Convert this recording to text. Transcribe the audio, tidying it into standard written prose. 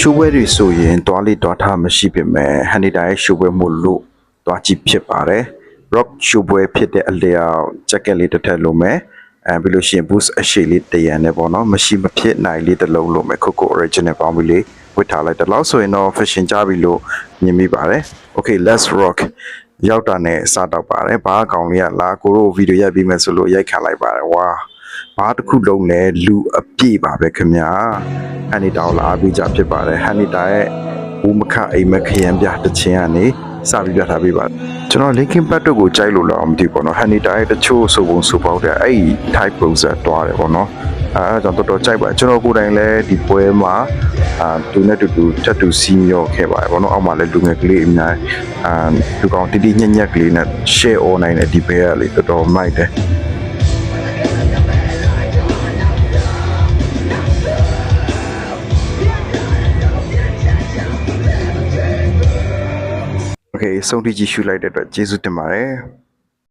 ရှိုးပွဲတွေဆိုရင်တွားလေးတွားထားမရှိပေမဲ့ဟန်နီတာရဲ့ရှိုးပွဲမို့လို့တွားကြည့်ဖြစ်ပါတယ် rock ရှိုးပွဲဖြစ်တဲ့အလျောက် jacket လေးတစ်ထပ်လုံးမယ်ပြီးလို့ရှိရင် boost အရှိလေးတရံနဲ့ပေါ့နော်မရှိမဖြစ်နိုင်လေးတစ်လုံးလုံးမယ်ခုတ်ကို original ပေါင်းပြီးလေးဝတ်ထားလိုက်တယ်လို့ဆိုရင်တော့ fashion ကြပြီလို့မြင်မိပါတယ် okay let's rock ရောက်တာနဲ့စတော့ပါတယ်ဘာအကောင်လေးကလာကိုတို့ဗီဒီယိုရိုက်ပြီးမယ်ဆိုလို့ရိုက်ခံလိုက်ပါတယ်ဝါဘာတစ်ခုလုံးလဲလူအပြည့်ပါပဲခင်ဗျာဟန်နီတာကိုလာပြီးကြဖြစ်ပါတယ်ဟန်နီတာရဲ့ဦးမခအိမ်မခရမ်းပြတစ်ချင်းကနေစပြီးပြထားပေးပါကျွန်တော် linkin pad တို့ကိုကြိုက်လို့လားမသိဘူးပေါ့နော်ဟန်နီတာရဲ့တချို့ဆိုပုံဆိုပေါက်တဲ့အဲ့ type process တွားတယ်ပေါ့နော်အဲကြောင့်တော်တော်ကြိုက်ပါကျွန်တော်ကိုယ်တိုင်လည်းဒီပွဲမှာသူနဲ့တူတက်တူစီးမြော့ခဲ့ပါတယ်ပေါ့နော်အောက်မှာလည်းလူငယ်ကလေးအများသူကောင်တီတီညက်ညက်ကလေးနဲ့ share all နိုင်တဲ့ဒီဘဲကလေတော်တော်မိုက်တယ်โอเคဆုံးဖြတ်ကြည့်ရှုလိုက်တဲ့အတွက်ကျေးဇူးတင်ပါတယ်